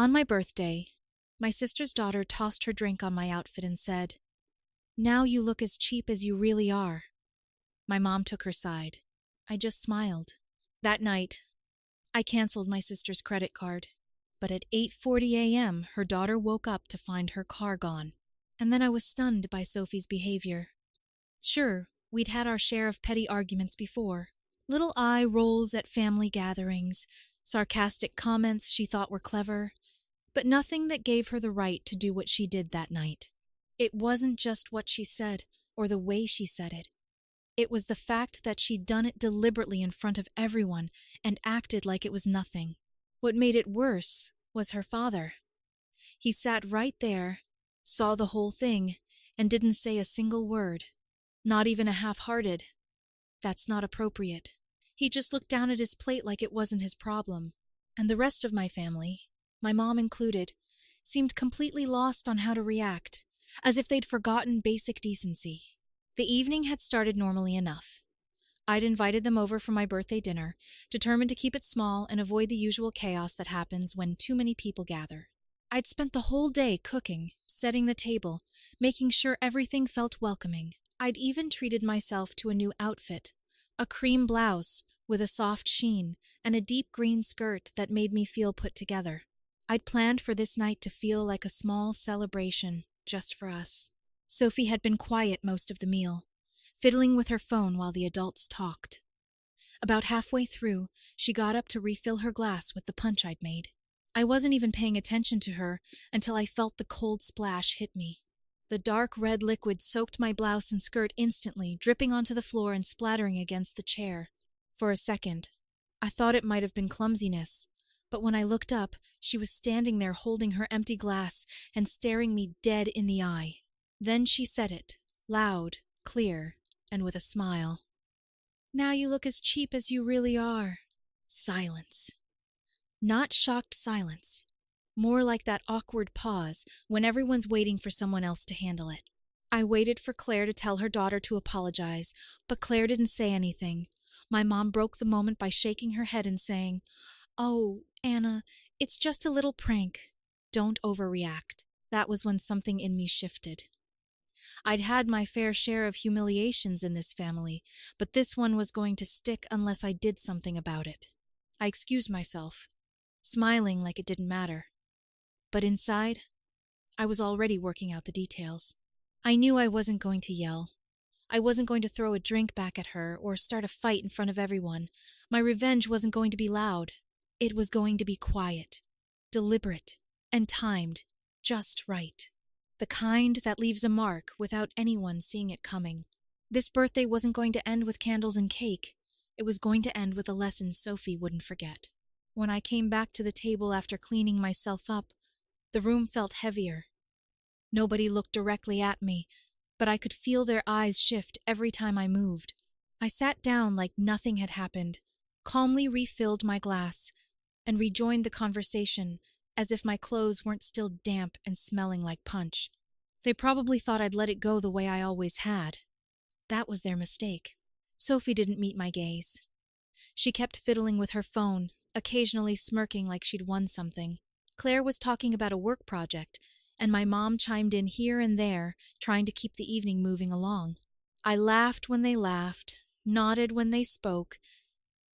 On my birthday, my sister's daughter tossed her drink on my outfit and said, "Now you look as cheap as you really are." My mom took her side. I just smiled. That night, I canceled my sister's credit card. But at 8:40 a.m., her daughter woke up to find her car gone. And then I was stunned by Sophie's behavior. Sure, we'd had our share of petty arguments before. Little eye rolls at family gatherings, sarcastic comments she thought were clever, but nothing that gave her the right to do what she did that night. It wasn't just what she said or the way she said it. It was the fact that she'd done it deliberately in front of everyone and acted like it was nothing. What made it worse was her father. He sat right there, saw the whole thing, and didn't say a single word. Not even a half-hearted, "That's not appropriate." He just looked down at his plate like it wasn't his problem. And the rest of my family, my mom included, seemed completely lost on how to react, as if they'd forgotten basic decency. The evening had started normally enough. I'd invited them over for my birthday dinner, determined to keep it small and avoid the usual chaos that happens when too many people gather. I'd spent the whole day cooking, setting the table, making sure everything felt welcoming. I'd even treated myself to a new outfit, a cream blouse with a soft sheen and a deep green skirt that made me feel put together. I'd planned for this night to feel like a small celebration just for us. Sophie had been quiet most of the meal, fiddling with her phone while the adults talked. About halfway through, she got up to refill her glass with the punch I'd made. I wasn't even paying attention to her until I felt the cold splash hit me. The dark red liquid soaked my blouse and skirt instantly, dripping onto the floor and splattering against the chair. For a second, I thought it might have been clumsiness, but when I looked up, she was standing there holding her empty glass and staring me dead in the eye. Then she said it, loud, clear, and with a smile. "Now you look as cheap as you really are." Silence. Not shocked silence. More like that awkward pause when everyone's waiting for someone else to handle it. I waited for Claire to tell her daughter to apologize, but Claire didn't say anything. My mom broke the moment by shaking her head and saying, "Oh, Anna, it's just a little prank. Don't overreact." That was when something in me shifted. I'd had my fair share of humiliations in this family, but this one was going to stick unless I did something about it. I excused myself, smiling like it didn't matter. But inside, I was already working out the details. I knew I wasn't going to yell. I wasn't going to throw a drink back at her or start a fight in front of everyone. My revenge wasn't going to be loud. It was going to be quiet, deliberate, and timed just right. The kind that leaves a mark without anyone seeing it coming. This birthday wasn't going to end with candles and cake. It was going to end with a lesson Sophie wouldn't forget. When I came back to the table after cleaning myself up, the room felt heavier. Nobody looked directly at me, but I could feel their eyes shift every time I moved. I sat down like nothing had happened, calmly refilled my glass, and rejoined the conversation as if my clothes weren't still damp and smelling like punch. They probably thought I'd let it go the way I always had. That was their mistake. Sophie didn't meet my gaze. She kept fiddling with her phone, occasionally smirking like she'd won something. Claire was talking about a work project, and my mom chimed in here and there, trying to keep the evening moving along. I laughed when they laughed, nodded when they spoke,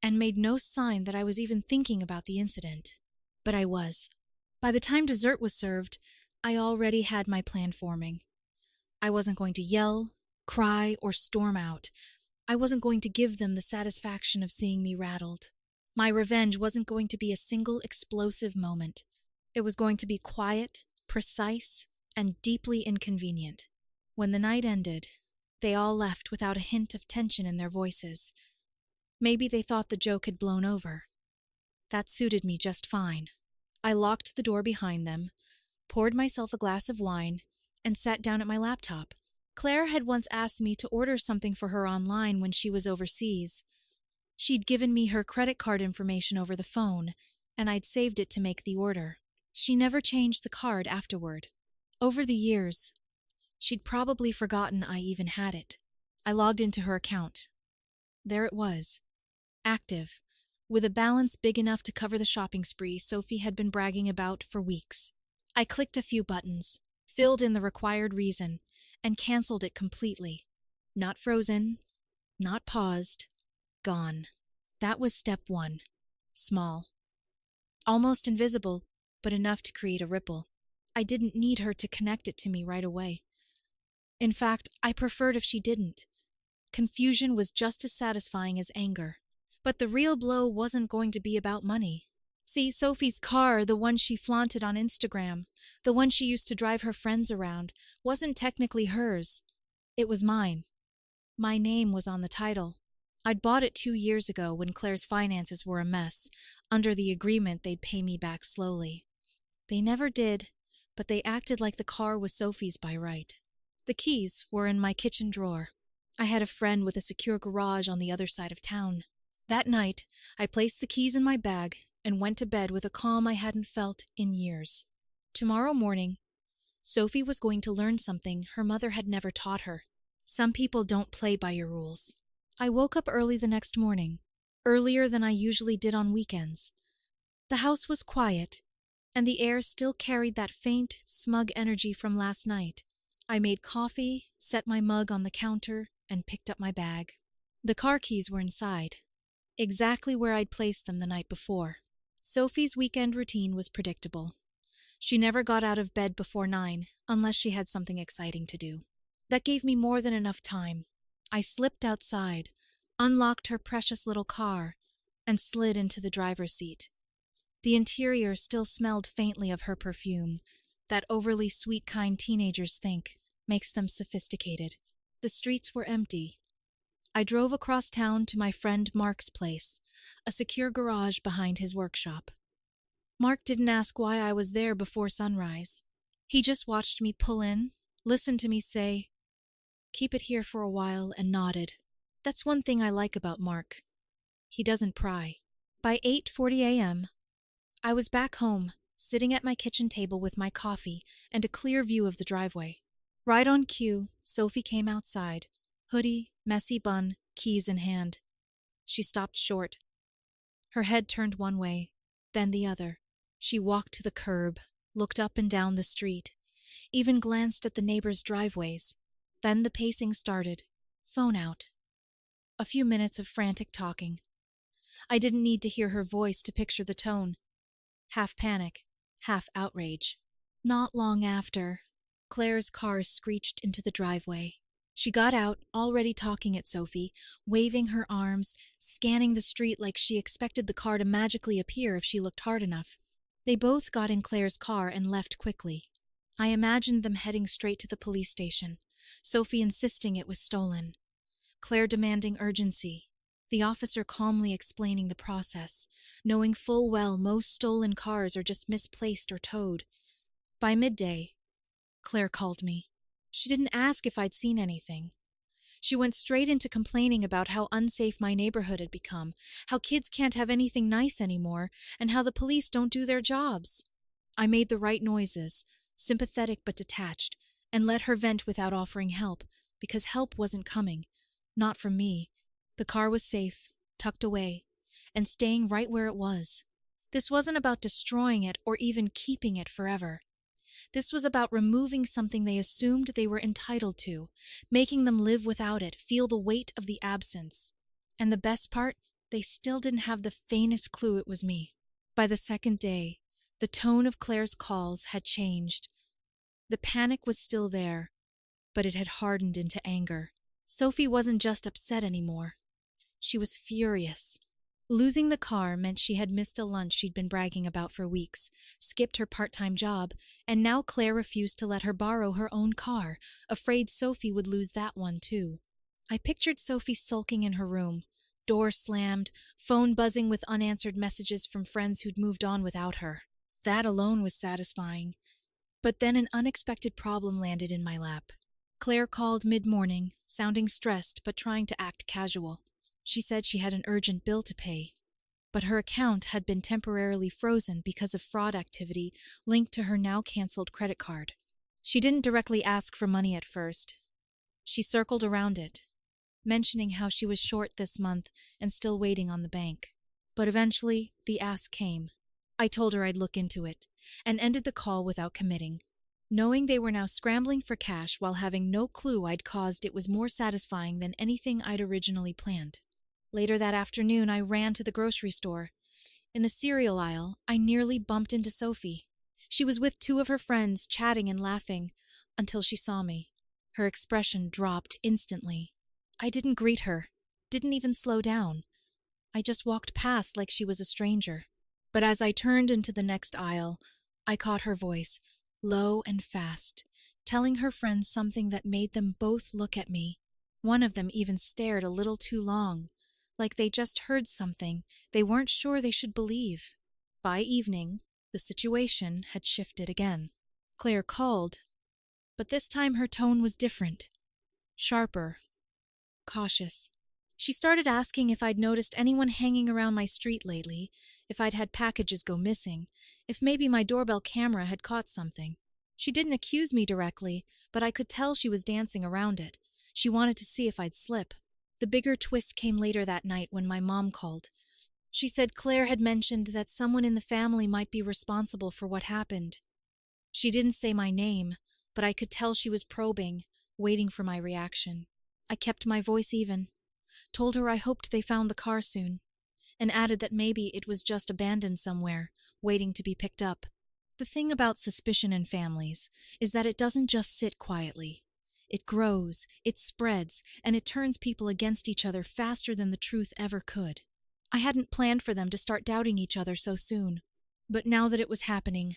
and made no sign that I was even thinking about the incident. But I was. By the time dessert was served, I already had my plan forming. I wasn't going to yell, cry, or storm out. I wasn't going to give them the satisfaction of seeing me rattled. My revenge wasn't going to be a single explosive moment. It was going to be quiet, precise, and deeply inconvenient. When the night ended, they all left without a hint of tension in their voices. Maybe they thought the joke had blown over. That suited me just fine. I locked the door behind them, poured myself a glass of wine, and sat down at my laptop. Claire had once asked me to order something for her online when she was overseas. She'd given me her credit card information over the phone, and I'd saved it to make the order. She never changed the card afterward. Over the years, she'd probably forgotten I even had it. I logged into her account. There it was, active, with a balance big enough to cover the shopping spree Sophie had been bragging about for weeks. I clicked a few buttons, filled in the required reason, and canceled it completely. Not frozen, not paused, gone. That was step one. Small. Almost invisible, but enough to create a ripple. I didn't need her to connect it to me right away. In fact, I preferred if she didn't. Confusion was just as satisfying as anger. But the real blow wasn't going to be about money. See, Sophie's car, the one she flaunted on Instagram, the one she used to drive her friends around, wasn't technically hers. It was mine. My name was on the title. I'd bought it 2 years ago when Claire's finances were a mess, under the agreement they'd pay me back slowly. They never did, but they acted like the car was Sophie's by right. The keys were in my kitchen drawer. I had a friend with a secure garage on the other side of town. That night, I placed the keys in my bag and went to bed with a calm I hadn't felt in years. Tomorrow morning, Sophie was going to learn something her mother had never taught her. Some people don't play by your rules. I woke up early the next morning, earlier than I usually did on weekends. The house was quiet, and the air still carried that faint, smug energy from last night. I made coffee, set my mug on the counter, and picked up my bag. The car keys were inside, exactly where I'd placed them the night before. Sophie's weekend routine was predictable. She never got out of bed before 9, unless she had something exciting to do. That gave me more than enough time. I slipped outside, unlocked her precious little car, and slid into the driver's seat. The interior still smelled faintly of her perfume, that overly sweet kind teenagers think makes them sophisticated. The streets were empty. I drove across town to my friend Mark's place, a secure garage behind his workshop. Mark didn't ask why I was there before sunrise. He just watched me pull in, listened to me say, "Keep it here for a while," and nodded. That's one thing I like about Mark. He doesn't pry. By 8:40 a.m., I was back home, sitting at my kitchen table with my coffee and a clear view of the driveway. Right on cue, Sophie came outside, hoodie, messy bun, keys in hand. She stopped short. Her head turned one way, then the other. She walked to the curb, looked up and down the street, even glanced at the neighbors' driveways. Then the pacing started, phone out. A few minutes of frantic talking. I didn't need to hear her voice to picture the tone. Half panic, half outrage. Not long after, Claire's car screeched into the driveway. She got out, already talking at Sophie, waving her arms, scanning the street like she expected the car to magically appear if she looked hard enough. They both got in Claire's car and left quickly. I imagined them heading straight to the police station, Sophie insisting it was stolen, Claire demanding urgency, the officer calmly explaining the process, knowing full well most stolen cars are just misplaced or towed. By midday, Claire called me. She didn't ask if I'd seen anything. She went straight into complaining about how unsafe my neighborhood had become, how kids can't have anything nice anymore, and how the police don't do their jobs. I made the right noises, sympathetic but detached, and let her vent without offering help, because help wasn't coming. Not from me. The car was safe, tucked away, and staying right where it was. This wasn't about destroying it or even keeping it forever. This was about removing something they assumed they were entitled to, making them live without it, feel the weight of the absence. And the best part, they still didn't have the faintest clue it was me. By the second day, the tone of Claire's calls had changed. The panic was still there, but it had hardened into anger. Sophie wasn't just upset anymore. She was furious. Losing the car meant she had missed a lunch she'd been bragging about for weeks, skipped her part-time job, and now Claire refused to let her borrow her own car, afraid Sophie would lose that one too. I pictured Sophie sulking in her room, door slammed, phone buzzing with unanswered messages from friends who'd moved on without her. That alone was satisfying. But then an unexpected problem landed in my lap. Claire called mid-morning, sounding stressed but trying to act casual. She said she had an urgent bill to pay, but her account had been temporarily frozen because of fraud activity linked to her now-canceled credit card. She didn't directly ask for money at first. She circled around it, mentioning how she was short this month and still waiting on the bank. But eventually, the ask came. I told her I'd look into it, and ended the call without committing. Knowing they were now scrambling for cash while having no clue I'd caused it was more satisfying than anything I'd originally planned. Later that afternoon, I ran to the grocery store. In the cereal aisle, I nearly bumped into Sophie. She was with two of her friends, chatting and laughing, until she saw me. Her expression dropped instantly. I didn't greet her, didn't even slow down. I just walked past like she was a stranger. But as I turned into the next aisle, I caught her voice, low and fast, telling her friends something that made them both look at me. One of them even stared a little too long, like they just heard something they weren't sure they should believe. By evening, the situation had shifted again. Claire called, but this time her tone was different, sharper, cautious. She started asking if I'd noticed anyone hanging around my street lately, if I'd had packages go missing, if maybe my doorbell camera had caught something. She didn't accuse me directly, but I could tell she was dancing around it. She wanted to see if I'd slip. The bigger twist came later that night when my mom called. She said Claire had mentioned that someone in the family might be responsible for what happened. She didn't say my name, but I could tell she was probing, waiting for my reaction. I kept my voice even, told her I hoped they found the car soon, and added that maybe it was just abandoned somewhere, waiting to be picked up. The thing about suspicion in families is that it doesn't just sit quietly. It grows, it spreads, and it turns people against each other faster than the truth ever could. I hadn't planned for them to start doubting each other so soon, but now that it was happening,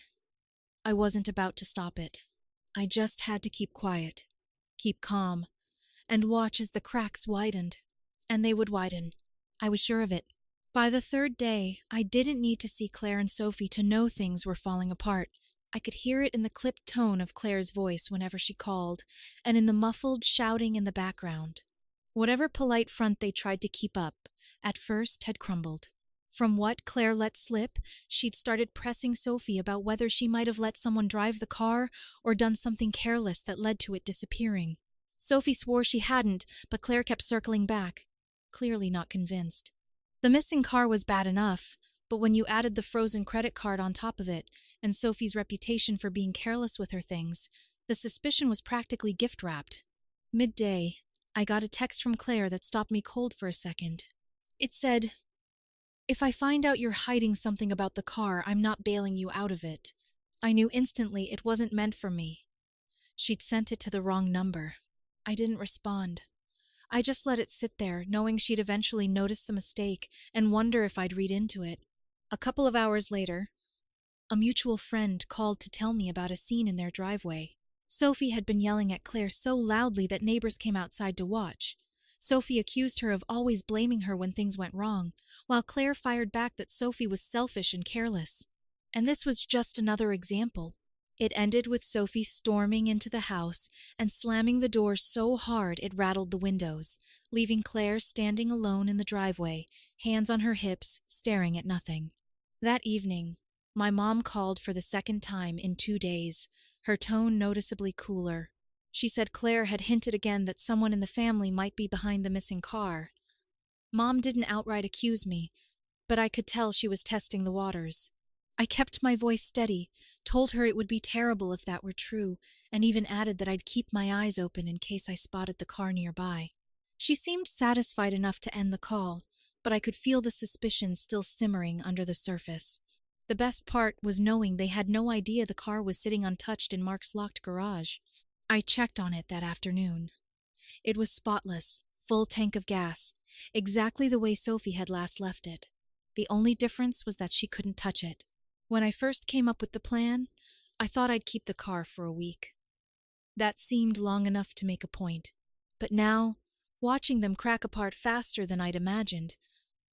I wasn't about to stop it. I just had to keep quiet, keep calm, and watch as the cracks widened. And they would widen. I was sure of it. By the third day, I didn't need to see Claire and Sophie to know things were falling apart. I could hear it in the clipped tone of Claire's voice whenever she called, and in the muffled shouting in the background. Whatever polite front they tried to keep up, at first had crumbled. From what Claire let slip, she'd started pressing Sophie about whether she might have let someone drive the car or done something careless that led to it disappearing. Sophie swore she hadn't, but Claire kept circling back, clearly not convinced. The missing car was bad enough, but when you added the frozen credit card on top of it, and Sophie's reputation for being careless with her things, the suspicion was practically gift-wrapped. Midday, I got a text from Claire that stopped me cold for a second. It said, "If I find out you're hiding something about the car, I'm not bailing you out of it." I knew instantly it wasn't meant for me. She'd sent it to the wrong number. I didn't respond. I just let it sit there, knowing she'd eventually notice the mistake and wonder if I'd read into it. A couple of hours later, a mutual friend called to tell me about a scene in their driveway. Sophie had been yelling at Claire so loudly that neighbors came outside to watch. Sophie accused her of always blaming her when things went wrong, while Claire fired back that Sophie was selfish and careless. And this was just another example. It ended with Sophie storming into the house and slamming the door so hard it rattled the windows, leaving Claire standing alone in the driveway, hands on her hips, staring at nothing. That evening, my mom called for the second time in 2 days, her tone noticeably cooler. She said Claire had hinted again that someone in the family might be behind the missing car. Mom didn't outright accuse me, but I could tell she was testing the waters. I kept my voice steady, told her it would be terrible if that were true, and even added that I'd keep my eyes open in case I spotted the car nearby. She seemed satisfied enough to end the call, but I could feel the suspicion still simmering under the surface. The best part was knowing they had no idea the car was sitting untouched in Mark's locked garage. I checked on it that afternoon. It was spotless, full tank of gas, exactly the way Sophie had last left it. The only difference was that she couldn't touch it. When I first came up with the plan, I thought I'd keep the car for a week. That seemed long enough to make a point. But now, watching them crack apart faster than I'd imagined,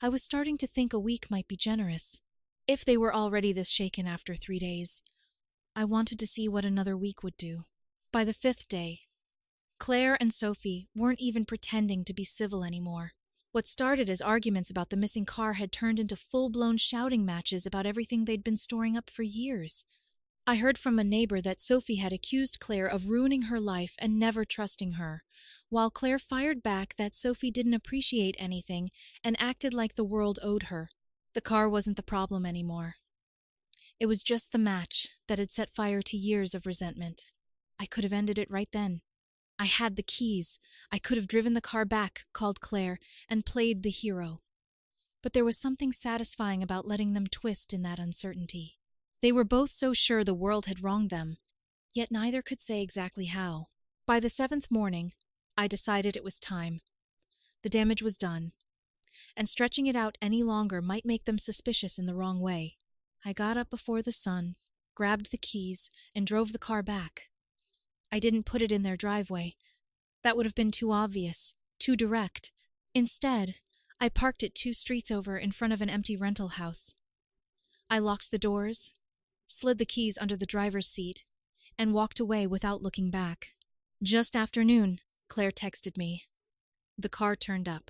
I was starting to think a week might be generous. If they were already this shaken after 3 days, I wanted to see what another week would do. By the 5th day, Claire and Sophie weren't even pretending to be civil anymore. What started as arguments about the missing car had turned into full-blown shouting matches about everything they'd been storing up for years. I heard from a neighbor that Sophie had accused Claire of ruining her life and never trusting her, while Claire fired back that Sophie didn't appreciate anything and acted like the world owed her. The car wasn't the problem anymore. It was just the match that had set fire to years of resentment. I could have ended it right then. I had the keys. I could have driven the car back, called Claire, and played the hero. But there was something satisfying about letting them twist in that uncertainty. They were both so sure the world had wronged them, yet neither could say exactly how. By the 7th morning, I decided it was time. The damage was done, and stretching it out any longer might make them suspicious in the wrong way. I got up before the sun, grabbed the keys, and drove the car back. I didn't put it in their driveway. That would have been too obvious, too direct. Instead, I parked it 2 streets over in front of an empty rental house. I locked the doors, slid the keys under the driver's seat, and walked away without looking back. Just after noon, Claire texted me. The car turned up.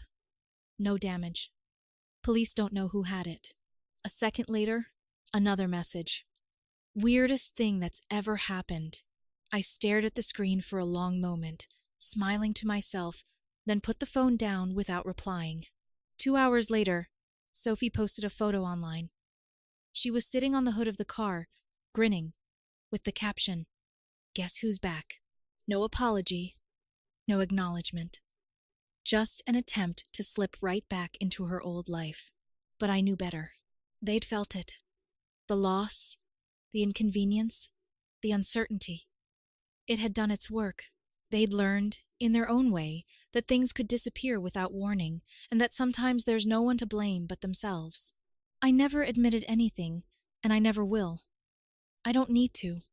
No damage. Police don't know who had it. A second later, another message. Weirdest thing that's ever happened. I stared at the screen for a long moment, smiling to myself, then put the phone down without replying. 2 hours later, Sophie posted a photo online. She was sitting on the hood of the car, grinning, with the caption, "Guess who's back?" No apology, no acknowledgement. Just an attempt to slip right back into her old life. But I knew better. They'd felt it. The loss, the inconvenience, the uncertainty. It had done its work. They'd learned, in their own way, that things could disappear without warning, and that sometimes there's no one to blame but themselves. I never admitted anything, and I never will. I don't need to.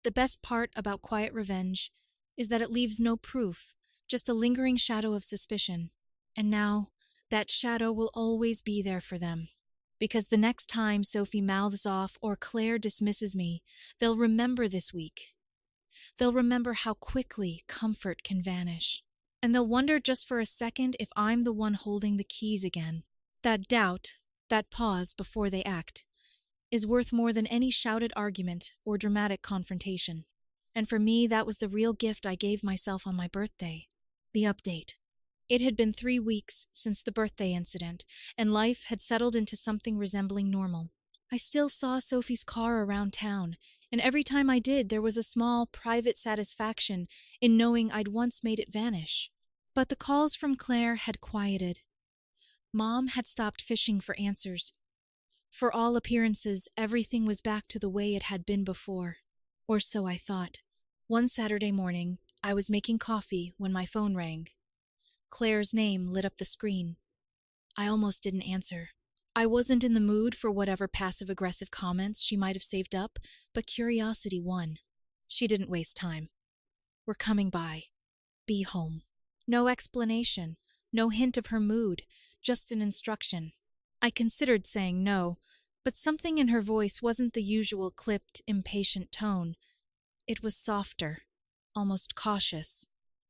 The best part about quiet revenge is that it leaves no proof, just a lingering shadow of suspicion. And now, that shadow will always be there for them. Because the next time Sophie mouths off or Claire dismisses me, they'll remember this week. They'll remember how quickly comfort can vanish. And they'll wonder just for a second if I'm the one holding the keys again. That doubt, that pause before they act, is worth more than any shouted argument or dramatic confrontation. And for me, that was the real gift I gave myself on my birthday. The update. It had been 3 weeks since the birthday incident, and life had settled into something resembling normal. I still saw Sophie's car around town, and every time I did, there was a small, private satisfaction in knowing I'd once made it vanish. But the calls from Claire had quieted. Mom had stopped fishing for answers. For all appearances, everything was back to the way it had been before. Or so I thought. One Saturday morning, I was making coffee when my phone rang. Claire's name lit up the screen. I almost didn't answer. I wasn't in the mood for whatever passive-aggressive comments she might have saved up, but curiosity won. She didn't waste time. "We're coming by. Be home." No explanation, no hint of her mood, just an instruction. I considered saying no, but something in her voice wasn't the usual clipped, impatient tone. It was softer, almost cautious.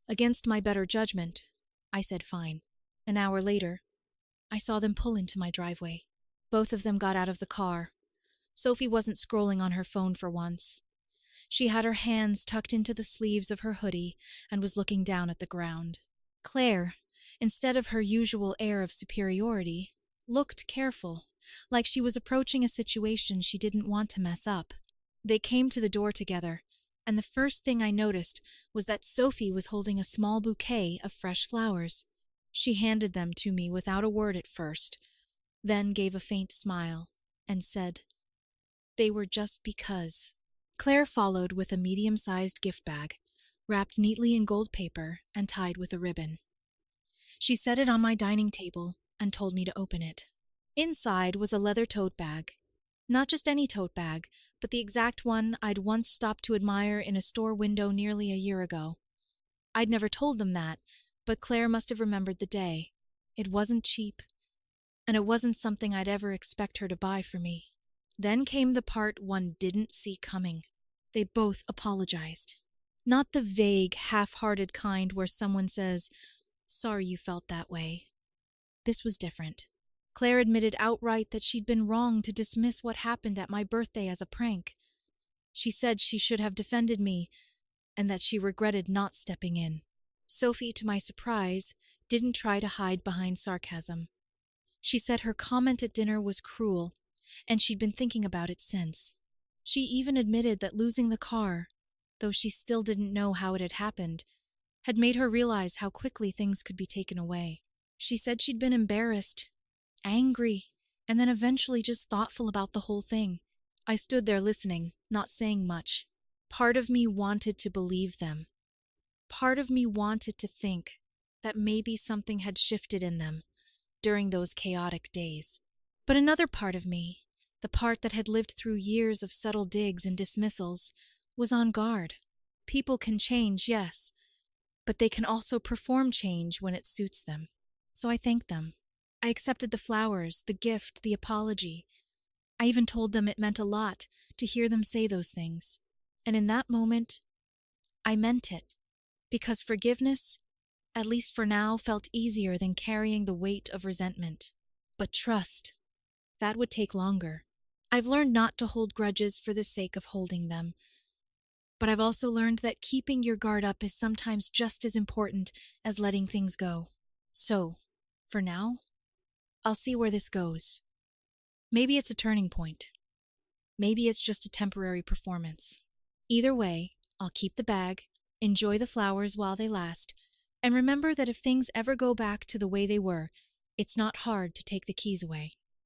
Against my better judgment, I said fine. An hour later, I saw them pull into my driveway. Both of them got out of the car. Sophie wasn't scrolling on her phone for once. She had her hands tucked into the sleeves of her hoodie and was looking down at the ground. Claire, instead of her usual air of superiority, looked careful, like she was approaching a situation she didn't want to mess up. They came to the door together, and the first thing I noticed was that Sophie was holding a small bouquet of fresh flowers. She handed them to me without a word at first, then gave a faint smile and said, "They were just because." Claire followed with a medium-sized gift bag, wrapped neatly in gold paper and tied with a ribbon. She set it on my dining table and told me to open it. Inside was a leather tote bag. Not just any tote bag, but the exact one I'd once stopped to admire in a store window nearly a year ago. I'd never told them that, but Claire must have remembered the day. It wasn't cheap, and it wasn't something I'd ever expect her to buy for me. Then came the part one didn't see coming. They both apologized. Not the vague, half-hearted kind where someone says, "Sorry you felt that way." This was different. Claire admitted outright that she'd been wrong to dismiss what happened at my birthday as a prank. She said she should have defended me, and that she regretted not stepping in. Sophie, to my surprise, didn't try to hide behind sarcasm. She said her comment at dinner was cruel, and she'd been thinking about it since. She even admitted that losing the car, though she still didn't know how it had happened, had made her realize how quickly things could be taken away. She said she'd been embarrassed, angry, and then eventually just thoughtful about the whole thing. I stood there listening, not saying much. Part of me wanted to believe them. Part of me wanted to think that maybe something had shifted in them during those chaotic days. But another part of me, the part that had lived through years of subtle digs and dismissals, was on guard. People can change, yes, but they can also perform change when it suits them. So I thanked them. I accepted the flowers, the gift, the apology. I even told them it meant a lot to hear them say those things. And in that moment, I meant it. Because forgiveness, at least for now, felt easier than carrying the weight of resentment. But trust, that would take longer. I've learned not to hold grudges for the sake of holding them. But I've also learned that keeping your guard up is sometimes just as important as letting things go. So, for now, I'll see where this goes. Maybe it's a turning point. Maybe it's just a temporary performance. Either way, I'll keep the bag, enjoy the flowers while they last, and remember that if things ever go back to the way they were, it's not hard to take the keys away.